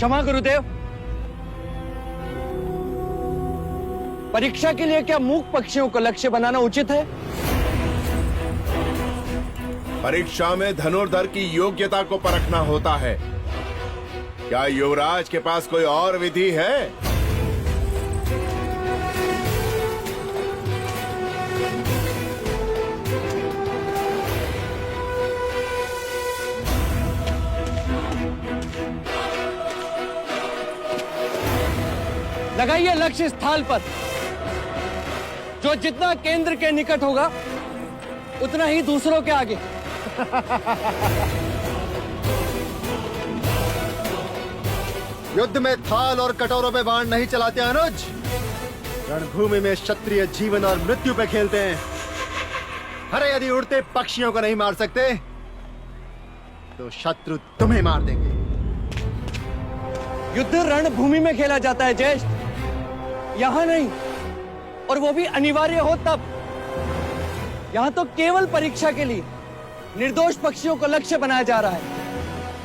क्षमा गुरुदेव। परीक्षा के लिए क्या मूक पक्षियों को लक्ष्य बनाना उचित है? परीक्षा में धनुर्धर की योग्यता को परखना होता है। क्या युवराज के पास कोई और विधि है? लगाइए लक्ष्य स्थल पर। जो जितना केंद्र के निकट होगा उतना ही दूसरों के आगे। युद्ध में थाल और कटोरों में बाण नहीं चलाते अनुज। रणभूमि में क्षत्रिय जीवन और मृत्यु पे खेलते हैं। अरे यदि उड़ते पक्षियों को नहीं मार सकते तो शत्रु तुम्हें मार देंगे। युद्ध रणभूमि में खेला जाता है ज्येष्ठ, यहां नहीं, और वो भी अनिवार्य हो तब। यहां तो केवल परीक्षा के लिए निर्दोष पक्षियों को लक्ष्य बनाया जा रहा है।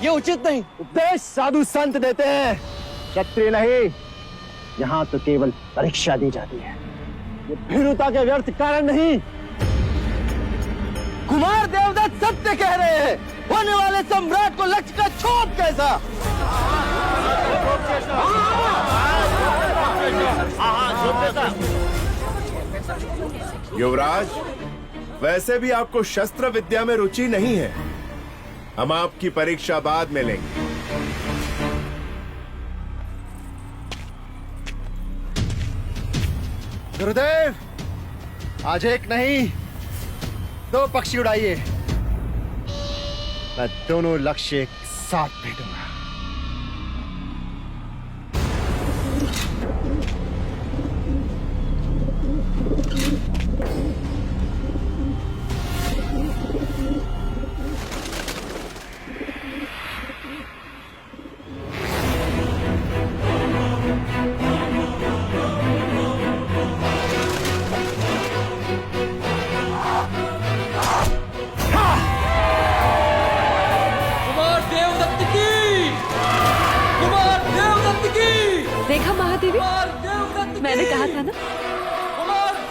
ये उचित नहीं। उपदेश साधु संत देते हैं, क्षत्रिय नहीं। यहाँ तो केवल परीक्षा दी जाती है, ये भीरुता के व्यर्थ कारण नहीं। कुमार देवदत्त सत्य कह रहे हैं। होने वाले सम्राट को लक्ष्य का छोप कैसा? युवराज, वैसे भी आपको शस्त्र विद्या में रुचि नहीं है। हम आपकी परीक्षा बाद में लेंगे। गुरुदेव, आज एक नहीं 2 पक्षी उड़ाइए। मैं दोनों लक्ष्य एक साथ भेजूंगा। देखा महादेवी, मैंने कहा था ना,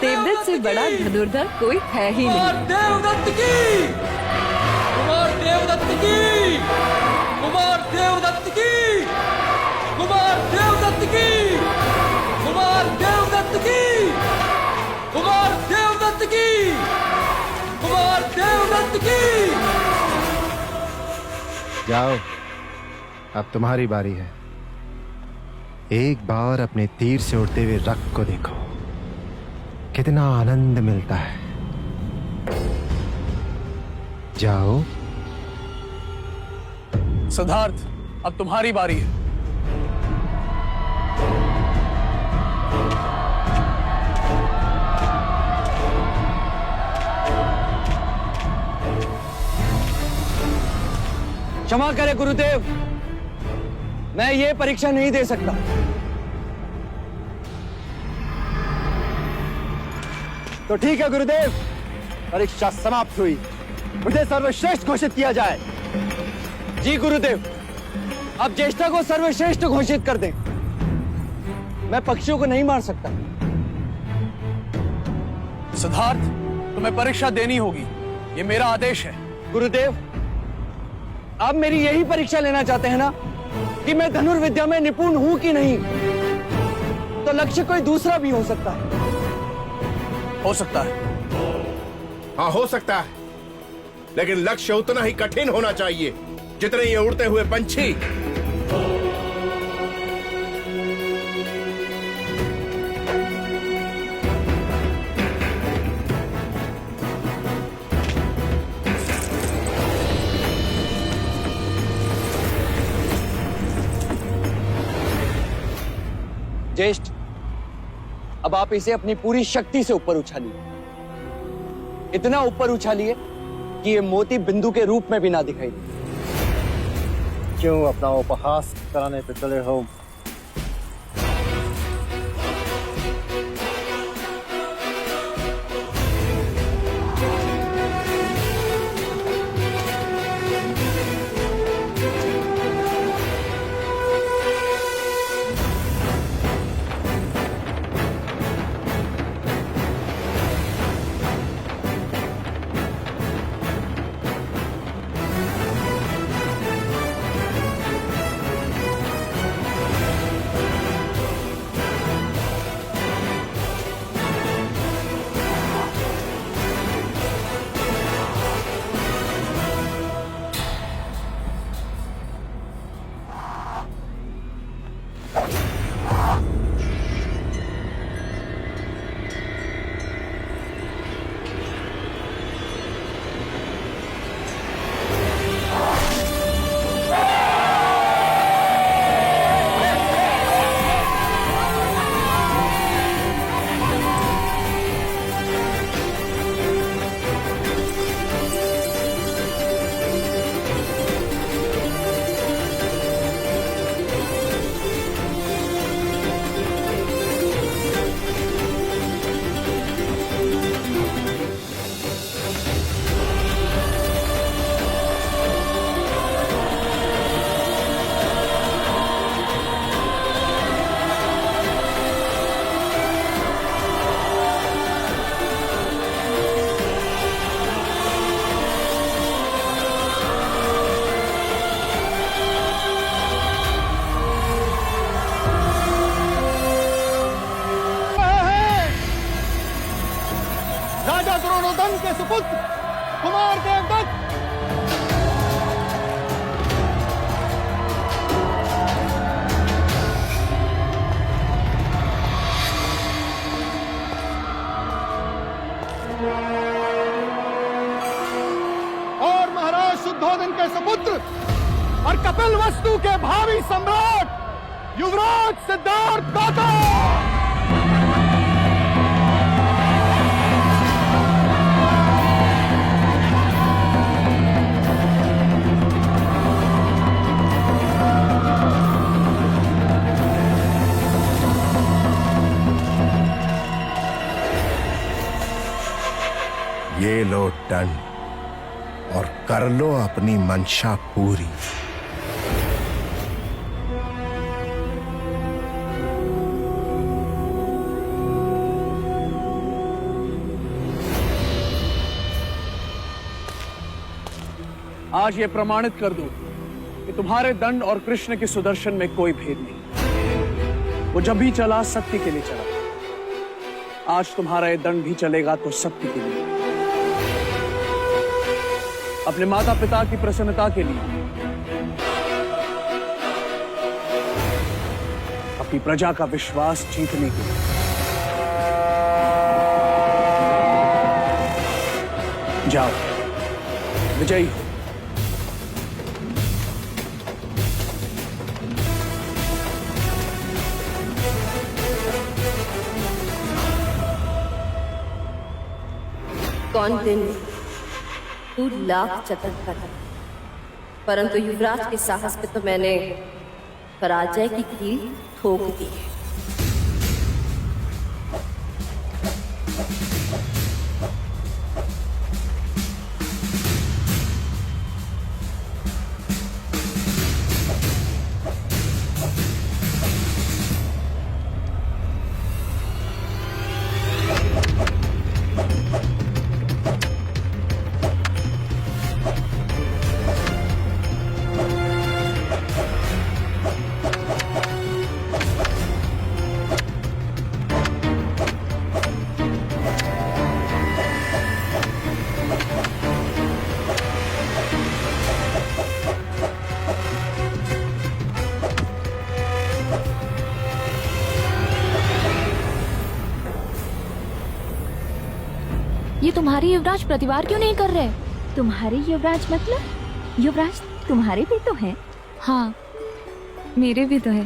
देवदत्त से बड़ा धनुर्धर कोई है ही नहीं। देवदत्त की! कुमार देवदत्त की! कुमार देवदत्त की! कुमार देवदत्त की! कुमार देवदत्त की! कुमार देवदत्त की! कुमार देवदत्त की! जाओ, अब तुम्हारी बारी है। एक बार अपने तीर से उड़ते हुए रक्त को देखो, कितना आनंद मिलता है। जाओ। सिद्धार्थ, अब तुम्हारी बारी है। क्षमा करें गुरुदेव, मैं ये परीक्षा नहीं दे सकता। तो ठीक है गुरुदेव, परीक्षा समाप्त हुई। मुझे सर्वश्रेष्ठ घोषित किया जाए। जी गुरुदेव, आप ज्येष्ठा को सर्वश्रेष्ठ घोषित कर दें। मैं पक्षियों को नहीं मार सकता। सिद्धार्थ, तुम्हें परीक्षा देनी होगी, ये मेरा आदेश है। गुरुदेव, आप मेरी यही परीक्षा लेना चाहते हैं ना कि मैं धनुर्विद्या में निपुण हूं कि नहीं? तो लक्ष्य कोई दूसरा भी हो सकता है। हो सकता है। हाँ, हो सकता है, लेकिन लक्ष्य उतना ही कठिन होना चाहिए जितने ये उड़ते हुए पंछी। ज्येष्ठ, अब आप इसे अपनी पूरी शक्ति से ऊपर उछालिए। इतना ऊपर उछालिए कि ये मोती बिंदु के रूप में भी ना दिखाई दे। क्यों अपना उपहास कराने पे चले हो? सुपुत्र कुमार देवदत्त। और महाराज शुद्धोधन के सुपुत्र और कपिलवस्तु के भावी सम्राट युवराज सिद्धार्थ गौतम। ये लो दंड और कर लो अपनी मंशा पूरी। आज ये प्रमाणित कर दूं कि तुम्हारे दंड और कृष्ण के सुदर्शन में कोई भेद नहीं। वो जब भी चला सत्य के लिए चला। आज तुम्हारा ये दंड भी चलेगा तो सत्य के लिए, अपने माता पिता की प्रसन्नता के लिए, अपनी प्रजा का विश्वास जीतने के लिए। जाओ, विजयी हो। कौन दिन तू लाख चतुर कर, परंतु युवराज के साहस पे तो मैंने पराजय की कील ठोक दी है। ये तुम्हारे युवराज प्रतिवार क्यों नहीं कर रहे? तुम्हारे युवराज मतलब युवराज तुम्हारे भी तो हैं। हाँ, मेरे भी तो है।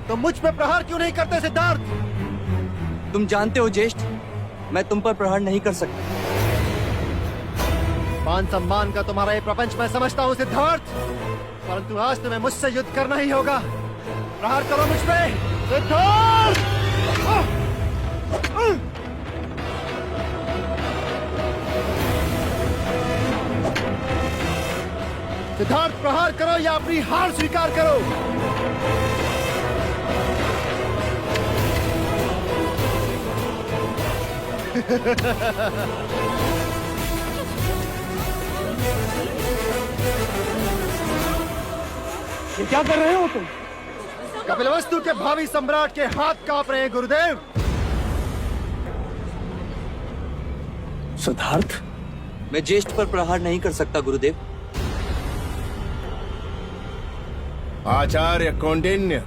तुम मुझ पे प्रहार क्यों नहीं करते सिद्धार्थ? तुम जानते हो ज्येष्ठ, मैं तुम पर प्रहार नहीं कर सकता। मान सम्मान का तुम्हारा ये प्रपंच मैं समझता हूँ सिद्धार्थ, परंतु आज तुम्हें मुझसे युद्ध करना ही होगा। प्रहार करो मुझ पे सिद्धार्थ। सिद्धार्थ प्रहार करो या अपनी हार स्वीकार करो। ये क्या कर रहे हो तुम? कपिलवस्तु के भावी सम्राट के हाथ कांप रहे हैं गुरुदेव। सिद्धार्थ, मैं ज्येष्ठ पर प्रहार नहीं कर सकता गुरुदेव। आचार्य कौंडिन्य,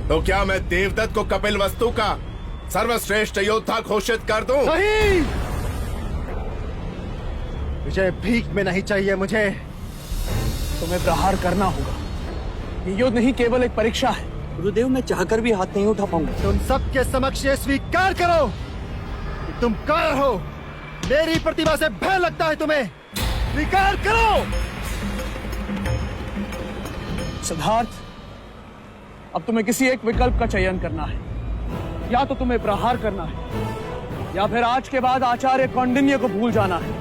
तो क्या मैं देवदत्त को कपिलवस्तु का सर्वश्रेष्ठ योद्धा घोषित कर दूं? नहीं, विजय भीख में नहीं चाहिए मुझे। तुम्हें प्रहार करना होगा। ये युद्ध नहीं केवल एक परीक्षा है। गुरुदेव, मैं चाहकर भी हाथ नहीं उठा पाऊंगा। तुम सबके समक्ष ये स्वीकार करो कि तुम कायर हो। मेरी प्रतिभा से भय लगता है तुम्हें। स्वीकार करो। सिद्धार्थ, अब तुम्हें किसी एक विकल्प का चयन करना है। या तो तुम्हें प्रहार करना है या फिर आज के बाद आचार्य कौंडिन्य को भूल जाना है।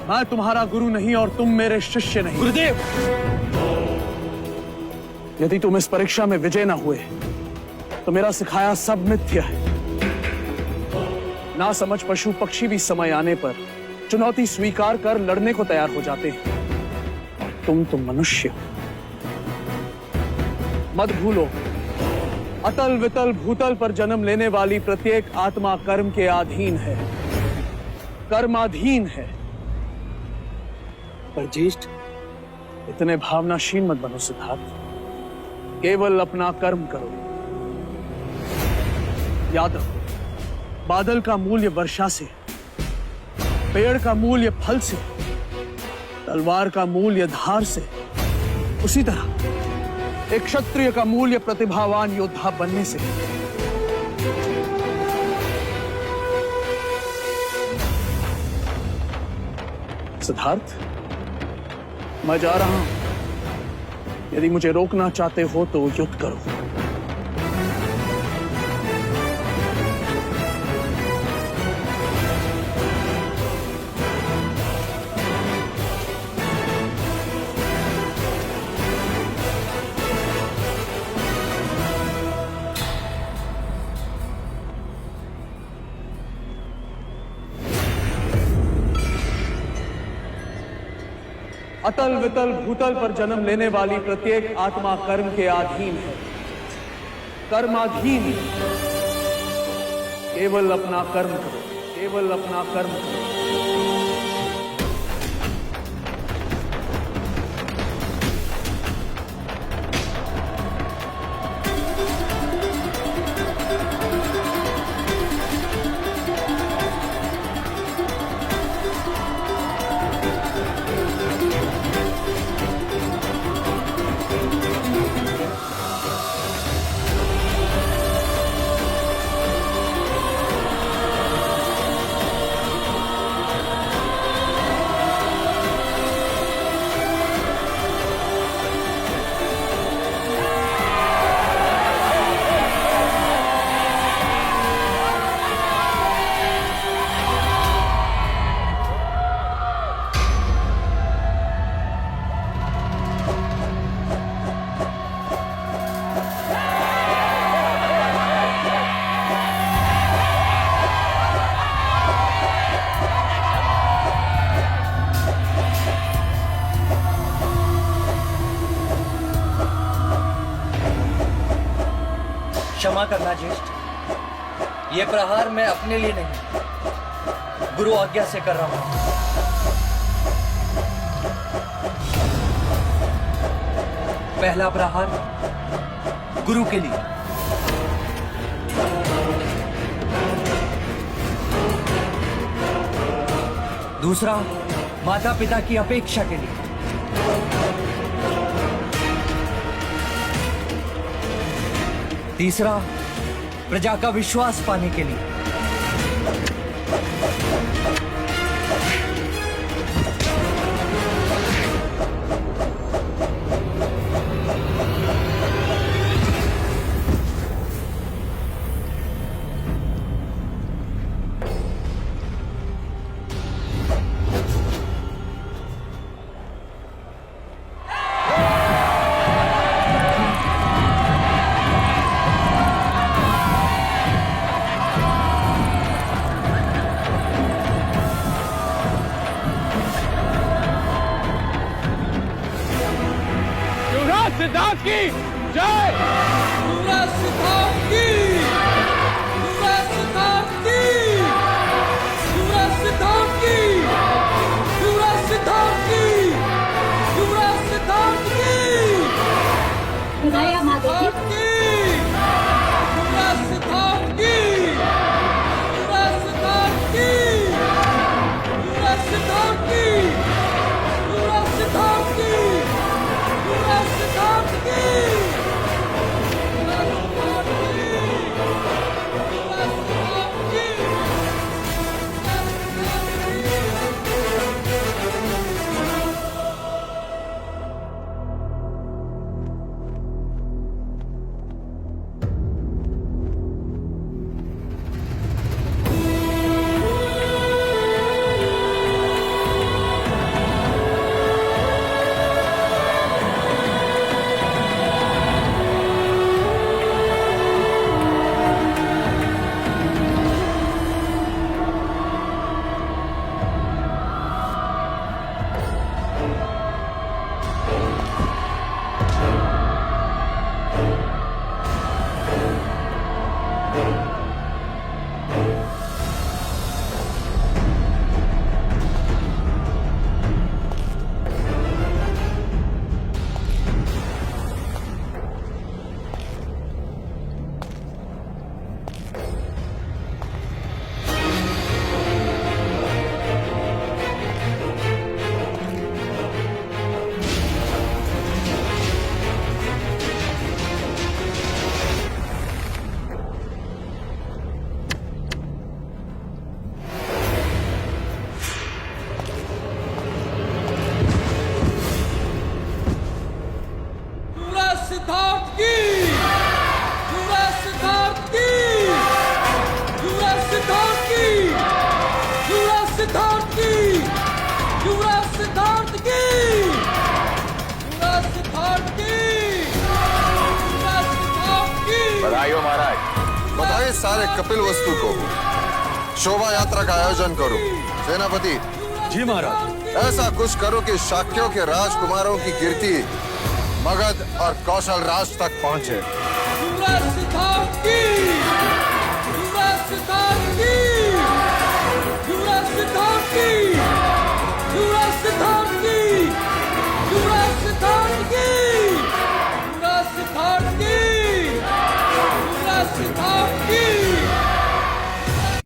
मैं तुम्हारा गुरु नहीं और तुम मेरे शिष्य नहीं। गुरुदेव, यदि तुम इस परीक्षा में विजय ना हुए तो मेरा सिखाया सब मिथ्या है। ना समझ पशु पक्षी भी समय आने पर चुनौती स्वीकार कर लड़ने को तैयार हो जाते हैं। तुम तो मनुष्य हो। मत भूलो, अतल वितल भूतल पर जन्म लेने वाली प्रत्येक आत्मा कर्म के अधीन है, कर्माधीन है। पर ज्येष्ठ, इतने भावनाशील मत बनो सिद्धार्थ। केवल अपना कर्म करो। याद रखो, बादल का मूल्य वर्षा से, पेड़ का मूल्य फल से, तलवार का मूल्य धार से, उसी तरह एक क्षत्रिय का मूल्य प्रतिभावान योद्धा बनने से। सिद्धार्थ, मैं जा रहा हूं। यदि मुझे रोकना चाहते हो तो युद्ध करो। अतल वितल भूतल पर जन्म लेने वाली प्रत्येक आत्मा कर्म के अधीन है, कर्माधीन है। केवल अपना कर्म करो, केवल अपना कर्म करो। क्षमा करना ज्येष्ठ, ये प्रहार मैं अपने लिए नहीं, गुरु आज्ञा से कर रहा हूं। पहला प्रहार गुरु के लिए, दूसरा माता पिता की अपेक्षा के लिए, तीसरा प्रजा का विश्वास पाने के लिए, सिद्धार्थ की जय। युवराज सिद्धार्थ की, युवराज सिद्धार्थ की, युवराज सिद्धार्थ की, युवराज सिद्धार्थ की, युवराज सिद्धार्थ की, विनया माता की, युवराज सिद्धार्थ की, युवराज सिद्धार्थ की, युवराज सिद्धार्थ की, युवराज सिद्धार्थ की, युवराज सिद्धार्थ की, युवराज सिद्धार्थ की। सिद्धार्थ की, युवराज सिद्धार्थ की, युवराज सिद्धार्थ की। बधाई हो महाराज। बताइए सारे कपिल वस्तु को शोभा यात्रा का आयोजन करो। सेनापति जी महाराज। ऐसा कुछ करो कि शाक्यों के राजकुमारों की कीर्ति मगध और कौशल राज तक पहुंचे। युवराज सिद्धार्थ की,